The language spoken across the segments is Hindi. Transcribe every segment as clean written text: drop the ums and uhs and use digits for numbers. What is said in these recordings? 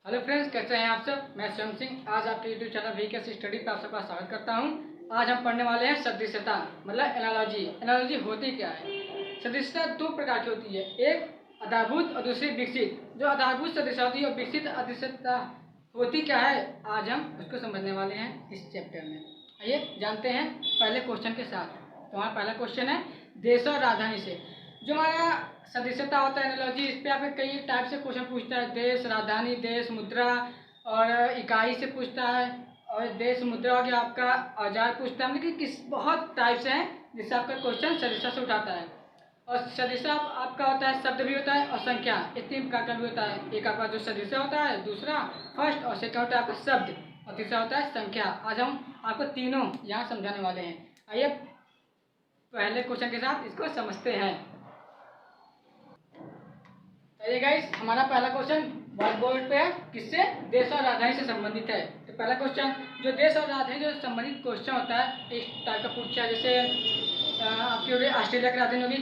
हेलो फ्रेंड्स, कैसे हैं आप सब। मैं स्वयं सिंह आज आपके यूट्यूब चैनल वीकेएस स्टडी पर आप सबका स्वागत करता हूं। आज हम पढ़ने वाले हैं सदृशता मतलब एनालॉजी। एनालॉजी होती क्या है। सदृशता दो प्रकार की होती है, एक आधारभूत और दूसरी विकसित। जो आधारभूत सदृशता होती है और विकसित सदृशता होती क्या है, आज हम उसको समझने वाले हैं इस चैप्टर में। आइए जानते हैं पहले क्वेश्चन के साथ। तो हमारा पहला क्वेश्चन है देश और राजधानी से। जो हमारा सदस्यता होता है एनालॉजी, इस पे आपके कई टाइप से क्वेश्चन पूछता है। देश, राजधानी, देश, मुद्रा और इकाई से पूछता है। और देश मुद्रा हो गया आपका, औजार पूछता है। मतलब कि किस बहुत टाइप्स हैं जिससे आपका क्वेश्चन सदस्यता से उठाता है। और सदस्यता आपका होता है शब्द भी होता है और संख्या, इस तीन प्रकार का भी होता है। एक आपका जो सदस्यता होता है, दूसरा फर्स्ट और सेकंड होता है आपका शब्द, और तीसरा होता है संख्या। आज हम आपको तीनों यहाँ समझाने वाले हैं। आइए पहले क्वेश्चन के साथ इसको समझते हैं। चलिए गाइस, हमारा पहला क्वेश्चन व्हाइट बोर्ड पे है, किससे, देश और राजधानी से संबंधित है। तो पहला क्वेश्चन जो देश और राजधानी जो संबंधित क्वेश्चन होता है, इस टाइप का पूछा है। जैसे आपकी होगी ऑस्ट्रेलिया की राजधानी होगी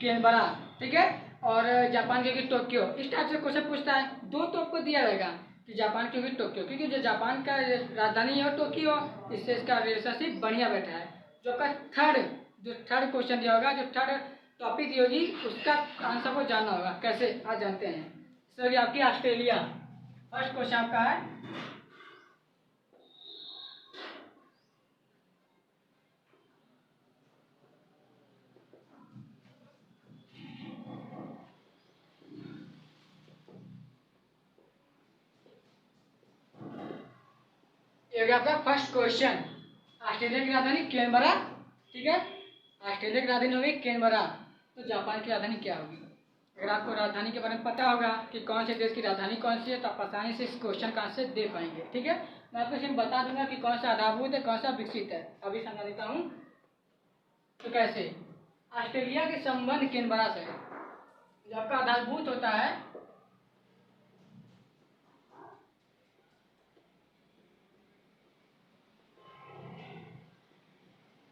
कैनबरा, ठीक है, और जापान की होगी टोक्यो। इस टाइप से क्वेश्चन पूछता है। दो तो आपको दिया रहेगा कि जापान की होगी टोक्यो, क्योंकि जो जापान का राजधानी है टोक्यो, इससे इसका रिलेशनशिप बढ़िया बैठा है। जो का थर्ड क्वेश्चन दिया होगा, जो थर्ड टॉपिक दी होगी, उसका आंसर को जानना होगा। कैसे, आज जानते हैं। सर आपकी ऑस्ट्रेलिया, फर्स्ट क्वेश्चन आपका है ये हो गया आपका फर्स्ट क्वेश्चन। ऑस्ट्रेलिया की राजधानी कैनबरा, ठीक है। ऑस्ट्रेलिया की राजधानी होगी कैनबरा, तो जापान की राजधानी क्या होगी। अगर आपको राजधानी के बारे में पता होगा कि कौन से देश की राजधानी कौन सी है, तो आप आसानी से इस क्वेश्चन का आंसर दे पाएंगे, ठीक है। मैं आपको सिर्फ बता दूंगा कि कौन सा आधारभूत है, कौन सा विकसित है। अभी समझा देता हूँ। तो कैसे, ऑस्ट्रेलिया के संबंध कैनबरा से है। जो आपका आधारभूत होता है,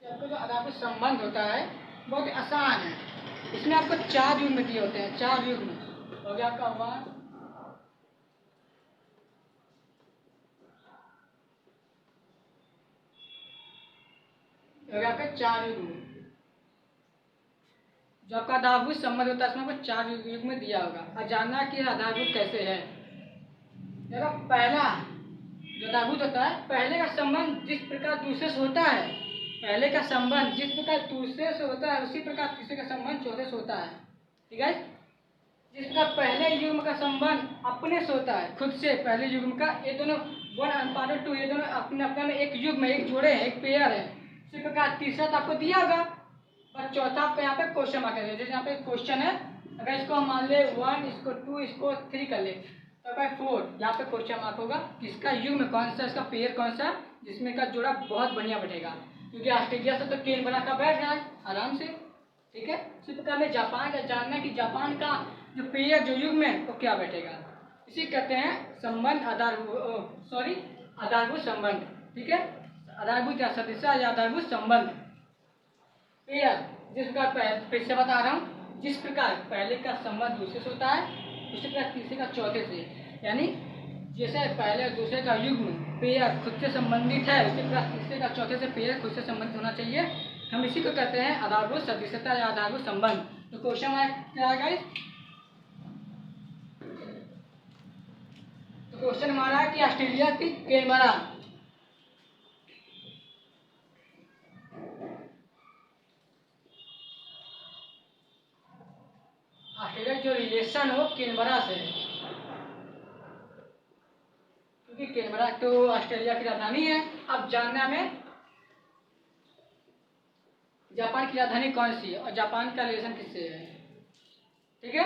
आपका जो आधारभूत संबंध होता है बहुत आसान है। इसमें आपको 4 युग्म दिए होते हैं। 4 युग्म हो गया आपका 1, हो गया आपका 4 युग्म। जो आपका आधारभूत संबंध होता है उसमें आपको 4 युग्म दिया होगा। और जानना कि आधारभूत कैसे है। देखो, पहला जो आधारभूत होता है, पहले का संबंध जिस प्रकार दूसरे से होता है, पहले का संबंध जिस प्रकार दूसरे से होता है, उसी प्रकार तीसरे का संबंध चौथे से होता है, ठीक है। जिसका पहले युग्म का संबंध अपने से होता है, खुद से, पहले युग्म का, ये दोनों 1/2, ये दोनों अपने अपने में एक युग्म है, एक जोड़े हैं, एक पेयर है। इसी प्रकार तीसरा तो आपको दिया होगा, और चौथा आपको यहाँ पे क्वेश्चन मार्क है। जैसे यहाँ पे क्वेश्चन है, अगर इसको हम मान ले 1, इसको 2, इसको 3 कर ले, तो भाई 4, यहाँ पे क्वेश्चन मार्क होगा। किसका युग्म कौन सा, इसका पेयर कौन सा, जिसमें का जोड़ा बहुत बढ़िया बैठेगा। क्योंकि ऑस्ट्रेलिया से तो कैनबरा का बैठ रहा है आराम से, ठीक है। इसी प्रकार में जापान का जानना है कि जापान का जो पेयर, जो युग्म है, वो क्या बैठेगा। इसी कहते हैं संबंध, आधारभूत संबंध, ठीक है। आधारभूत या सदस्य या आधारभूत संबंध पेयर, जिस प्रकार फिर से बता रहा हूँ, जिस प्रकार पहले का संबंध दूसरे से होता है, उसी प्रकार तीसरे का चौथे से। यानी जैसे पहले और दूसरे का युग्म पेयर खुद से संबंधित है, उसी प्रकार तीसरे का चौथे से पेयर खुद से संबंधित होना चाहिए। हम इसी को कहते हैं आधारभूत सदस्यता या आधारभूत संबंध। तो क्वेश्चन क्या आएगा, तो क्वेश्चन हमारा है कि ऑस्ट्रेलिया की कैनबरा, ऑस्ट्रेलिया जो रिलेशन हो कैनबरा से, क्योंकि कैनबरा तो ऑस्ट्रेलिया की राजधानी है। अब जानना में जापान की राजधानी कौन सी है और जापान का रिलेशन किससे है, ठीक है।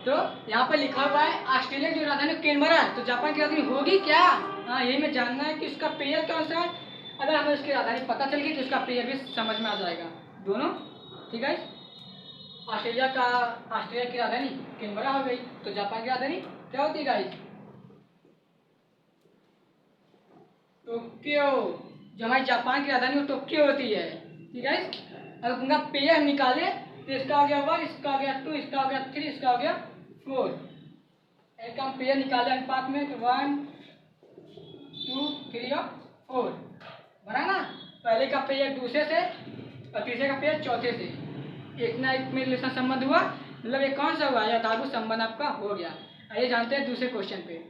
तो यहाँ पर लिखा हुआ है ऑस्ट्रेलिया की जो राजधानी कैनबरा है, तो जापान की राजधानी होगी क्या। हाँ, यही में जानना है कि उसका पेयर कौन सा है। अगर हमें उसकी राजधानी पता चल गई तो उसका पेयर भी समझ में आ जाएगा दोनों, ठीक है। ऑस्ट्रेलिया की राजधानी कैनबरा हो गई, तो जापान की राजधानी क्या होती है गाइस, टोक्यो। जो हमारी जापान की राजधानी वो टोक्यो होती है, ठीक है। अगर उनका पेयर निकाले तो इसका हो गया 1, इसका हो गया 2, इसका हो गया 3, इसका हो गया 4। एक हम पेयर निकाले अनुपात में तो 1 2 3 और 4 बना ना। पहले का पेयर दूसरे से और तीसरे का पेयर चौथे से, एक ना एक में रिलेशन संबंध हुआ, मतलब ये कौन सा हुआ, यथाभूत संबंध आपका हो गया। आइए जानते हैं दूसरे क्वेश्चन पे।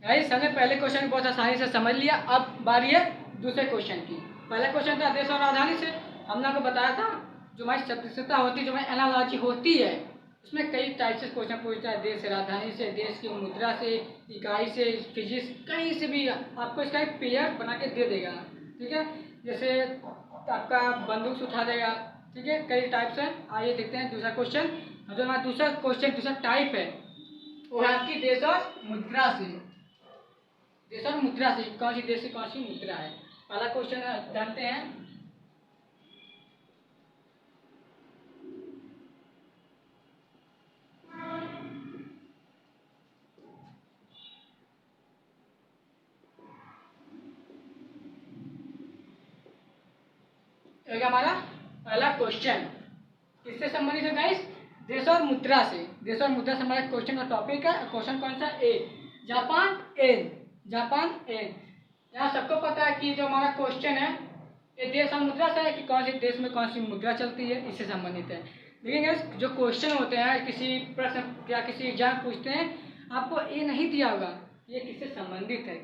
गाइस हमने पहले क्वेश्चन को बहुत आसानी से समझ लिया, अब बारी है दूसरे क्वेश्चन की। पहला क्वेश्चन था देश और राजधानी से। हमने आपको बताया था जो हमारी सदस्यता होती है, जो हमारी एनालॉजी होती है, उसमें कई टाइप से क्वेश्चन पूछता है, देश से, राजधानी से, देश की मुद्रा से, इकाई से, फिजिक्स, कहीं से भी आपको इसका एक पेयर बना के दे देगा। ठीक है, जैसे आपका बंदूक से उठा देगा। ठीक है, कई टाइप्स हैं। आइए देखते हैं दूसरा क्वेश्चन। जो हमारा दूसरा क्वेश्चन, दूसरा टाइप है वो है आपकी देश और मुद्रा से। देश और मुद्रा से कौन सी देश की कौन सी मुद्रा है। पहला क्वेश्चन जानते हैं। हमारा पहला क्वेश्चन किससे संबंधित है गाइस, देश और मुद्रा से। देश और मुद्रा से हमारा क्वेश्चन का टॉपिक है। क्वेश्चन कौन सा, a Japan an, Japan an. यहाँ सबको पता है कि जो हमारा क्वेश्चन है ये देश और मुद्रा से है कि कौन से देश में कौन सी मुद्रा चलती है, इससे संबंधित है। लेकिन गाइस जो क्वेश्चन होते हैं किसी प्रश्न या किसी एग्जाम पूछते हैं, आपको ये नहीं दिया होगा ये किससे संबंधित है,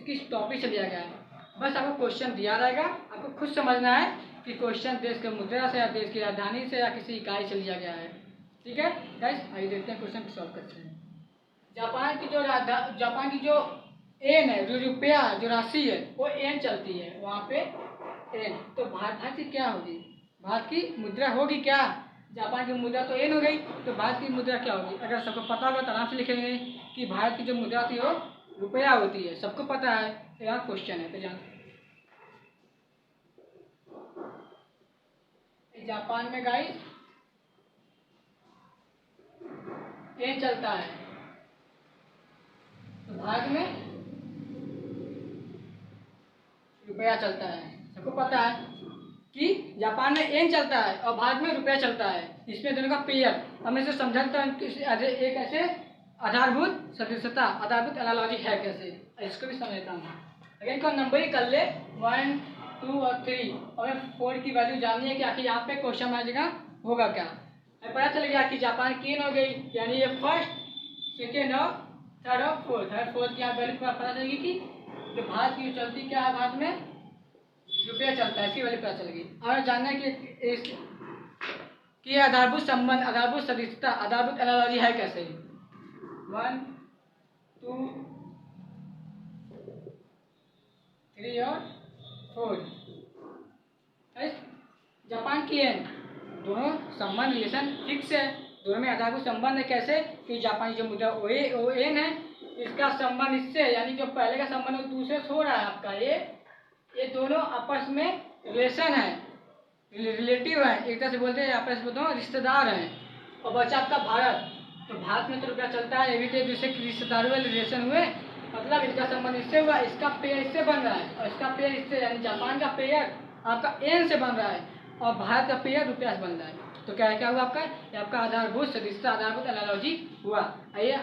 किस टॉपिक से लिया गया है। बस आपको क्वेश्चन दिया रहेगा, आपको खुद समझना है कि क्वेश्चन देश के मुद्रा से या देश की राजधानी से या किसी इकाई से लिया गया है। ठीक है गाइस, आइए देखते हैं क्वेश्चन को सॉल्व करते हैं। जापान की जो एन है, जो रुपया जो राशि है वो एन चलती है वहाँ पे एन। तो भारत की क्या होगी, भारत की मुद्रा होगी क्या, जापान की मुद्रा तो एन हो गई, तो भारत की मुद्रा क्या होगी। अगर सबको पता होगा तो आराम से लिखेंगे कि भारत की जो मुद्रा थी वो रुपया होती है, सबको पता है। तो यहाँ क्वेश्चन है, तो जानते जापान में गाइस एन चलता है, तो भारत में रुपया चलता है। सबको पता है कि जापान में एन चलता है और भारत में रुपया चलता है, इसमें दोनों का पेयर। हम इसे समझाते हैं एक ऐसे आधारभूत सदस्यता, आधारभूत एनालॉजी है कैसे, इसको भी समझता हूँ। अगर इनको नंबर ही कर ले 1 2 और 3 और 4 की वैल्यू जाननी है कि आखिर यहाँ पे क्वेश्चन आ जाएगा होगा क्या। पता चल गया कि जापान की एन हो गई, यानी ये फर्स्ट सेकेंड और थर्ड और फोर्थ की यहाँ वैल्यू पता चलेगी कि जो भारत की चलती क्या है, भारत में रुपया चलता है, इसकी वैल्यू पता चल गई। और जानना है कि आधारभूत संबंध, आधारभूत सदस्यता, आधारभूत एनालॉजी है कैसे। 1 2 3 और 4। जापान की एन, दोनों संबंध रिलेशन फिक्स है, दोनों में आधारभूत संबंध है। कैसे कि जापानी जो मुद्रा ओ एन है, इसका संबंध इससे, यानी जो पहले का संबंध वो दूसरे से हो रहा है आपका, ये दोनों आपस में रिलेशन है, रिलेटिव है, एक तरह से बोलते हैं आपस में दोनों रिश्तेदार हैं। और बचा आपका भारत, तो भारत में तो रुपया चलता है, ये भी तो दूसरे रिश्तेदार हुए, रिलेशन हुए, मतलब इनका संबंध इससे हुआ, इसका पेयर इससे बन रहा है और इसका पेयर इससे, यानी जापान का पेयर आपका एन से बन रहा है और भारत का पेयर रुपया से बन रहा है। तो क्या हुआ आपका, ये आपका आधारभूत सदस्यता, आधारभूत एनालॉजी हुआ। आइए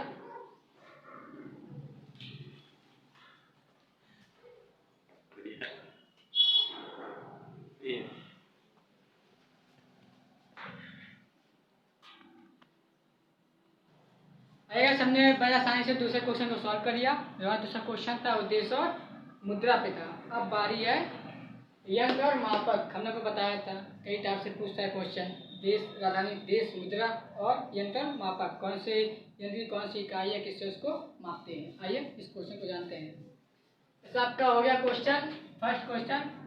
अगर हमने बड़ा आसानी से दूसरे क्वेश्चन को सॉल्व कर लिया। हमारा दूसरा क्वेश्चन था वो देश और मुद्रा पे था। अब बारी है यंत्र और मापक। हमने को बताया था कई टाइप से पूछता है क्वेश्चन, देश, राजधानी, देश, मुद्रा और यंत्र और मापक, कौन से यंत्र की कौन सी इकाई है, किससे उसको मापते हैं। आइए इस क्वेश्चन को जानते हैं। तो आपका हो गया क्वेश्चन, फर्स्ट क्वेश्चन।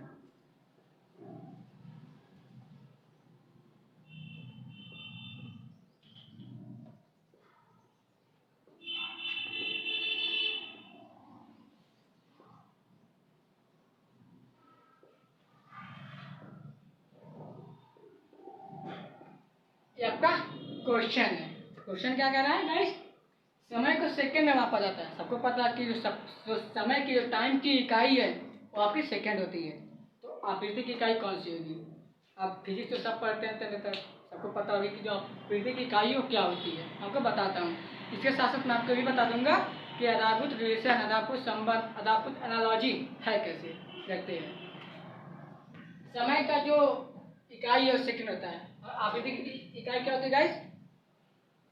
ये आपका क्वेश्चन है। क्वेश्चन क्या कह रहा है गाइस, समय को सेकंड में मापा जाता है। सबको पता है कि जो समय की, जो टाइम की इकाई है वो आपकी सेकंड होती है। तो आवृत्ति की इकाई कौन सी होगी। आप फिजिक्स तो सब पढ़ते हैं तब तक सबको पता होगी कि जो पृथ्वी की इकाई वो क्या होती है। आपको बताता हूँ। इसके साथ साथ मैं आपको भी बता दूंगा कि आधारभूत रिलेशन, आधारभूत संबंध, आधारभूत एनालॉजी है कैसे रखते हैं। समय का जो इकाई है वो सेकंड होता है और आवृत्ति की इकाई क्या होती है गाइस?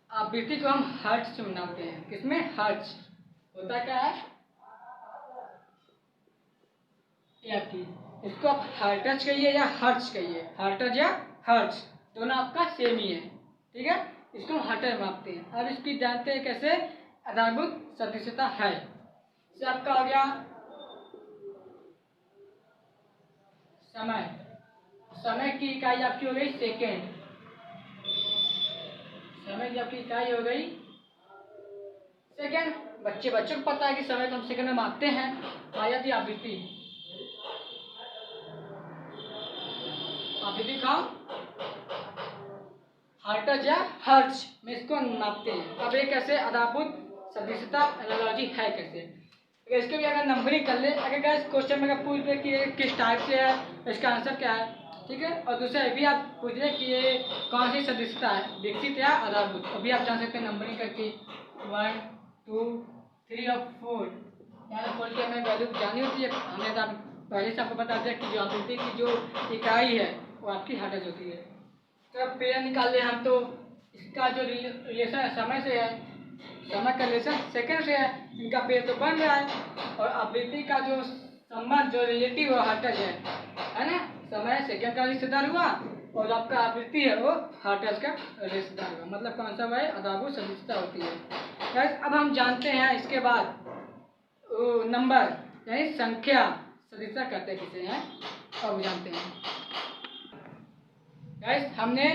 आवृत्ति को हम हर्ट्ज से नापते हैं। किसमें? हर्ट्ज। होता क्या है या फिर इसको आप हर्ट्ज कहिए या हर्ट्ज कहिए, हर्ट्ज या हर्ट्ज दोनों आपका सेम ही है, ठीक है। इसको हम हर्ट्ज मापते हैं। अब इसकी जानते हैं कैसे? आधारभूत सदृशता है। इससे आपका हो गया समय। समय की इकाई आपकी हो गई सेकेंड। समय की आपकी इकाई हो गई सेकेंड। बच्चों को पता है कि समय को हम सेकेंड में मापते हैं। आ जाती है आवृत्ति। आवृत्ति का हर्ट्ज या हर्ट्ज में इसको नापते हैं। अब ये कैसे? आधारभूत सदृशता एनालॉजी है कैसे? इसके भी अगर नंबरिंग कर ले, अगर गाइस क्वेश्चन में अगर पूछ दे कि ये किस टाइप से है, इसका आंसर क्या है, ठीक है। और दूसरा ये भी आप पूछ ले कि ये कौन सी सदृशता है, विकसित या आधारभूत, अभी आप जान सकते हैं नंबरिंग करके 1 2 3 और 4। यहाँ 4 की हमें वैल्यू जानी होती है। हमने तो पहले से आपको बता दिया कि जो आवृत्ति की जो इकाई है वो आपकी हर्ट्ज होती है। तो अब पेड़ निकाल ले हम, तो इसका जो रिलेशन है समय से है, समय का रिलेशन सेकंड से है, इनका पेड़ तो बन रहा है। और आवृत्ति का जो संबंध जो रिलेटिव हर्ट्ज है ना, समय सेकंड का रिश्तेदार हुआ और आपका आवृत्ति है वो हर्ट्ज का रिश्तेदार हुआ। मतलब कौन सा है? आधारभूत सदृशता होती है। गाइस अब हम जानते हैं इसके बाद नंबर यानी संख्या सदृशता कहते हैं किसे हैं, अब जानते हैं। गाइस हमने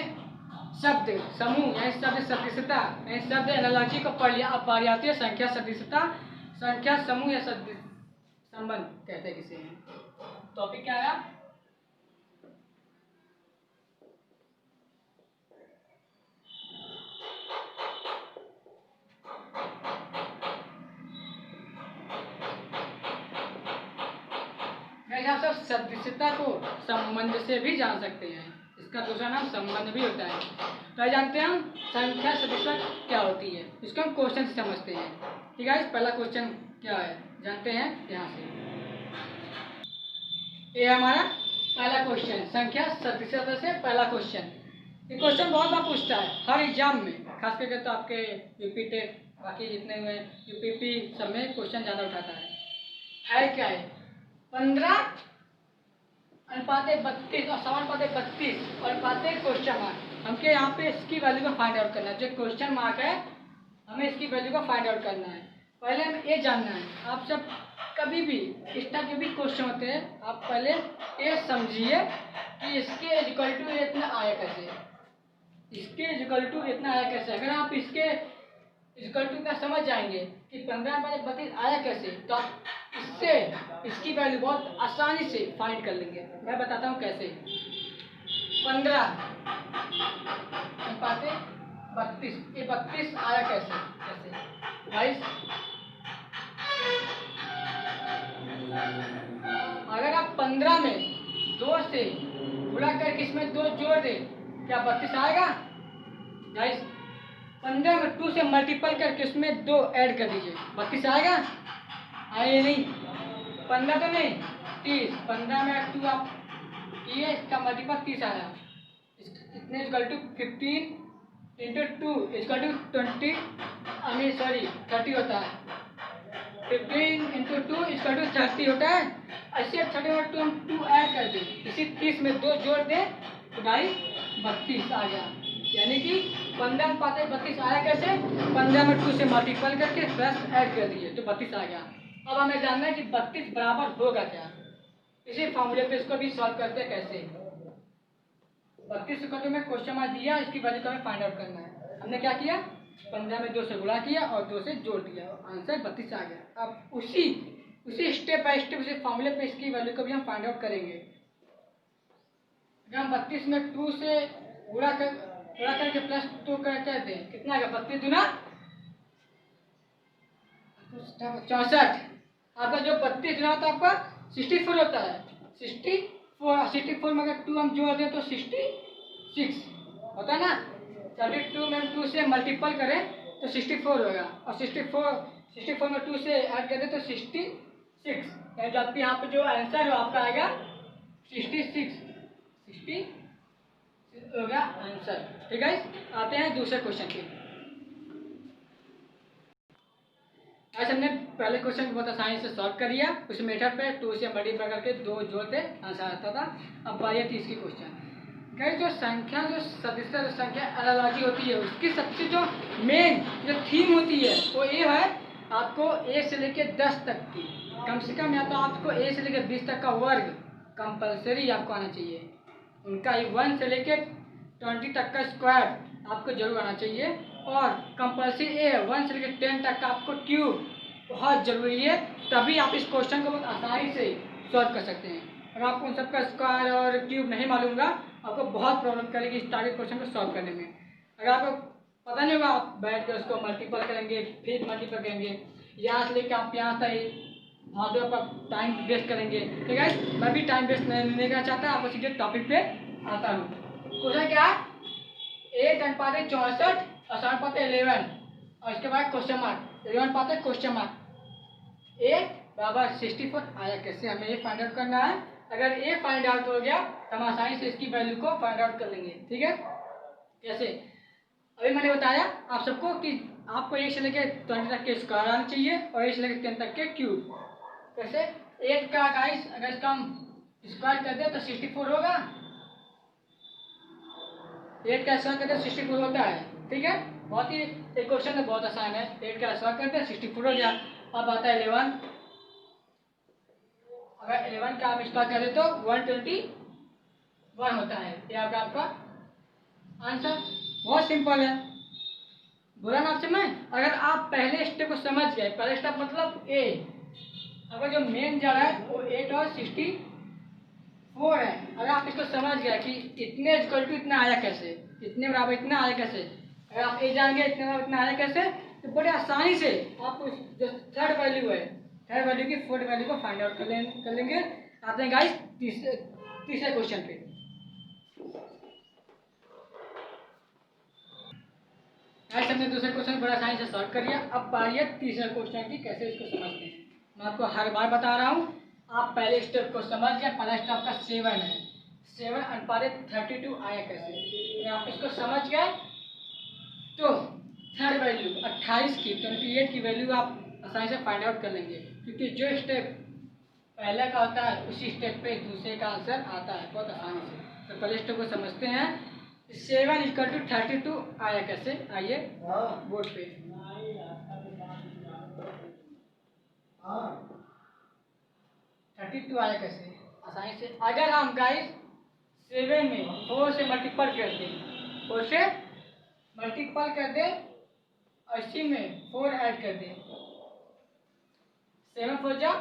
शब्द समूह यानी शब्द सदृशता यानी शब्द एनालॉजी को पढ़ लिया। अब बारी आती है संख्या सदृशता, संख्या समूह या संबंध कहते हैं किसे हैं। टॉपिक क्या है? आप सब सदृशता को संबंध से भी जान सकते हैं। इसका दूसरा नाम संबंध भी होता है। तो जानते हैं हम संख्या सदृशता क्या होती है। इसको हम क्वेश्चन से समझते हैं, ठीक है। पहला क्वेश्चन क्या है जानते हैं यहाँ से। ये हमारा पहला क्वेश्चन, संख्या सदृशता से पहला क्वेश्चन। ये क्वेश्चन बहुत बार पूछता है हर एग्जाम में, खास करके तो आपके यूपी टेट बाकी जितने हुए यूपीपी सब में क्वेश्चन ज़्यादा उठाता है क्या है? 15:32 और 7:32 और क्वेश्चन मार्क। हमके यहाँ पे इसकी वैल्यू को फाइंड आउट करना है। जो क्वेश्चन मार्क है हमें इसकी वैल्यू को फाइंड आउट करना है। पहले हमें ये जानना है, आप सब कभी भी इस टाइप के भी क्वेश्चन होते हैं, आप पहले ये समझिए कि इसके इक्वल टू इतना आया कैसे, इसके इक्वल टू इतना आया कैसे। अगर आप इसके इक्वल टू का समझ जाएंगे कि 15/32 आया कैसे, तो आप इससे इसकी वैल्यू बहुत आसानी से फाइंड कर लेंगे। मैं बताता हूँ कैसे। 15/32 ये 32 आया कैसे गाइस? अगर आप 15 में 2 से गुणा करके इसमें 2 जोड़ दे, क्या 32 आएगा गाइस? 15 में 2 से मल्टीपल करके उसमें 2 ऐड कर दीजिए, 32 आएगा? आइए नहीं, 15 तो नहीं 30। 15 में 2 आप किए, इसका मल्टीपल 30 आया। इतने equal to 15 into 2 equal to 30 होता है। 15 इंटू 2 इक्वल टू 30 होता है। ऐसे 30 और 2 हम 2 ऐड कर दें, इसी 30 में 2 जोड़ दें तो भाई 32 आ गया। यानी कि 15/32 आया कैसे? 15 में 2 से मल्टीपल करके प्लस ऐड कर दिए तो 32 आ गया। अब हमें जानना है कि 32 बराबर होगा क्या। इसी फॉर्मूले पे इसको भी सॉल्व करते हैं कैसे। 32 को में क्वेश्चन मार्क दिया, इसकी वैल्यू को हमें फाइंड आउट करना है। हमने क्या किया? 15 में 2 से गुणा किया और 2 से जोड़ दिया, आंसर 32 आ गया। अब उसी स्टेप बाय स्टेप उसी फॉर्मूले पे इसकी वैल्यू को भी हम फाइंड आउट करेंगे। अगर हम 32 में 2 से गुणा करके प्लस 2 कर दें, कितना आएगा? 32 दूना 64। आपका जो 32 दूना होता है आपका 64 होता है, 64 64 में अगर 2 हम जोड़ दें तो 66 होता है ना। 32 में 2 से मल्टीपल करें तो 64 होगा, और 64 में 2 से ऐड कर दें तो 66, यानी जब भी यहाँ पे जो आंसर है आपका आएगा 66 होगा आंसर। ठीक है, आते हैं दूसरे क्वेश्चन पे। आज हमने पहले क्वेश्चन को बहुत आसानी से सॉल्व कर लिया। उस मेथड पे 2 से मल्टीप्लाई करके 2 जोड़ते आंसर आता था। अब बारी है तीसरी क्वेश्चन। गाइस जो संख्या, जो सदस्य जो संख्या एनालॉजी होती है, उसकी सबसे जो मेन जो थीम होती है वो ये है आपको 1 से लेकर 10 तक की, कम से कम या तो आपको 1 से लेकर 20 तक का वर्ग कंपलसरी आपको आना चाहिए। उनका 1 से लेकर 20 तक का स्क्वायर आपको जरूर आना चाहिए, और कंपल्सरी ए 1 से लेकर 10 तक का आपको क्यूब बहुत ज़रूरी है, तभी आप इस क्वेश्चन को बहुत आसानी से सॉल्व कर सकते हैं। अगर आपको उन सबका स्क्वायर और क्यूब नहीं मालूम होगा, आपको बहुत प्रॉब्लम करेगी इस टारगेट क्वेश्चन को सॉल्व करने में। अगर आपको पता नहीं होगा, आप बैठ कर उसको मल्टीपल करेंगे, फिर मल्टीपल करेंगे, यहाँ से लेकर आप यहाँ तक भागो, आप टाइम वेस्ट करेंगे। ठीक है, मैं भी टाइम वेस्ट नहीं करना चाहता, आपको सीधे टॉपिक पे आता हूँ। क्वेश्चन क्या है, 8/64 और 7/11, और इसके बाद क्वेश्चन मार्क 11 क्वेश्चन मार्क। 8 बराबर 64 आया कैसे, हमें ये फाइंड आउट करना है। अगर ये फाइंड आउट हो गया तो हम आसानी से इसकी वैल्यू को फाइंड आउट कर लेंगे। ठीक है, कैसे, अभी मैंने बताया आप सबको कि आपको 1 से लेकर 20 तक के स्क्वायर आना चाहिए और 1 से लेकर 10 तक के क्यूब। कैसे, 8 का गाइस अगर इसका हम स्क्वायर कर दे तो 64 होगा। 8 का स्क्वायर करते 64 होता है। ठीक है, बहुत ही एक क्वेश्चन है, बहुत आसान है। 8 का स्क्वायर करते 64 हो गया। अब आता है 11, अगर 11 का आप स्क्वायर करें तो 121 होता है। ये आपका आंसर बहुत सिंपल है, बोला ना आपसे मैं। अगर आप पहले स्टेप को समझ गए, पहले स्टेप मतलब ए, अगर जो मेन जड़ है वो 8 और 64 है, अगर आप इसको समझ गए कि इतने इक्वल टू इतना आया कैसे, इतने बराबर इतना आया कैसे, अगर आप ये जान गए इतने बराबर इतना आया कैसे, तो बड़े आसानी से आप जो थर्ड वैल्यू है, थर्ड वैल्यू की फोर्थ वैल्यू को फाइंड आउट कर लेंगे। आते हैं गाइस तीसरे क्वेश्चन पे। गाइस हमने दूसरे क्वेश्चन बड़ा आसानी से सॉल्व कर लिया। अब बारी है तीसरे क्वेश्चन की, कैसे इसको समझते हैं। मैं आपको हर बार बता रहा हूँ, आप पहले स्टेप को समझ गए। पहला स्टेप आपका 7 है, 7/32 आया कैसे, अगर आप इसको समझ गए तो थर्ड वैल्यू 28 की 28 की वैल्यू आप आसानी से फाइंड आउट कर लेंगे, क्योंकि जो स्टेप पहले का होता है उसी स्टेप पे दूसरे का आंसर आता है बहुत आसानी से। तो पहले स्टेप को समझते हैं। 7 = 32 आया कैसे, आइए बोर्ड पे। 32 आया कैसे, आसानी से, अगर हम गाइस 7 में 4 से मल्टीपल कर दें, 4 से मल्टीपल कर दें और इसी में 4 ऐड कर दें, 7 4 जा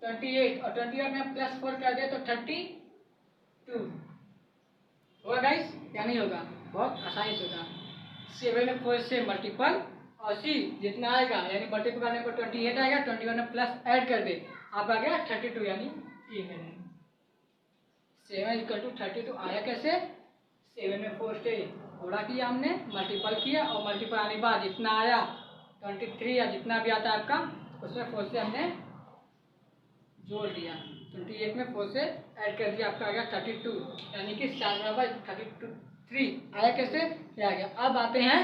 28 और 28 में प्लस 4 कर दे तो 32 होगा गाइस, या नहीं होगा, बहुत आसानी से होगा। 7 में 4 से मल्टीपल और सी जितना आएगा, यानी मल्टीपल करने पर 28 आएगा, 21 में प्लस ऐड कर दे, आप आ गया 32, यानी ये करें। 7 = 32 आया कैसे, 7 में 4 से थोड़ा किया हमने, मल्टीपल किया, और मल्टीपल आने के बाद जितना आया 23 या जितना भी आता है आपका, उसमें 4 से हमने जोड़ दिया, 28 में 4 से ऐड कर दिया, आपका आ गया 32, यानी कि 7/33 आया कैसे, ये आ गया। अब आते हैं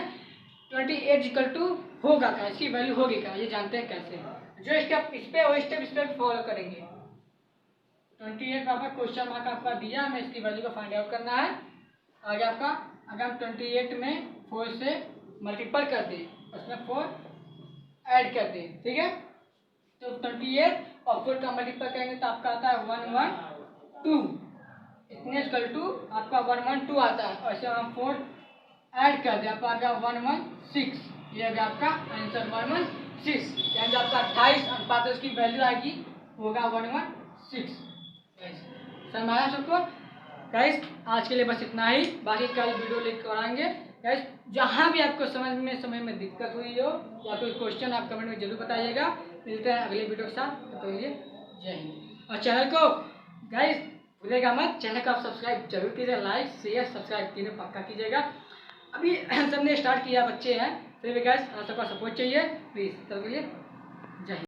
28 = होगा क्या, इसकी वैल्यू होगी क्या, ये जानते हैं कैसे। जो स्टेप इस पे वो स्टेप इस पे फॉलो करेंगे। 28 बराबर क्वेश्चन मार्क आपका दिया, हमें इसकी वैल्यू को फाइंड आउट करना है। आगे आपका अगर हम 28 में 4 से मल्टीपल कर दें, उसमें 4 ऐड कर दें, ठीक है, तो 28 और 4 का मल्टीपल करेंगे तो आपका आता है 112, इतने इक्वल टू आपका 112 आता है, और इसे हम 4 ऐड कर दें, आपका आ गया 116, ये आ गया आपका आंसर 116, यानी आपका 28 अनुपात उसकी वैल्यू आएगी, होगा 116। समझ आया सबको गाइस, आज के लिए बस इतना ही, बाकी कल वीडियो लेकर आएंगे गाइस। जहाँ भी आपको समझ में दिक्कत हुई हो या कोई क्वेश्चन आप कमेंट में जरूर बताइएगा। मिलते हैं अगले वीडियो के साथ, तो ये जय हिंद। और चैनल को गाइस भूलिएगा मत, चैनल को आप सब्सक्राइब जरूर कीजिएगा, लाइक शेयर सब्सक्राइब तीनों पक्का कीजिएगा। अभी सबने स्टार्ट किया, बच्चे हैं, फिर भी गाइस आप सबका सपोर्ट चाहिए प्लीज़। तब के लिए जय हिंद।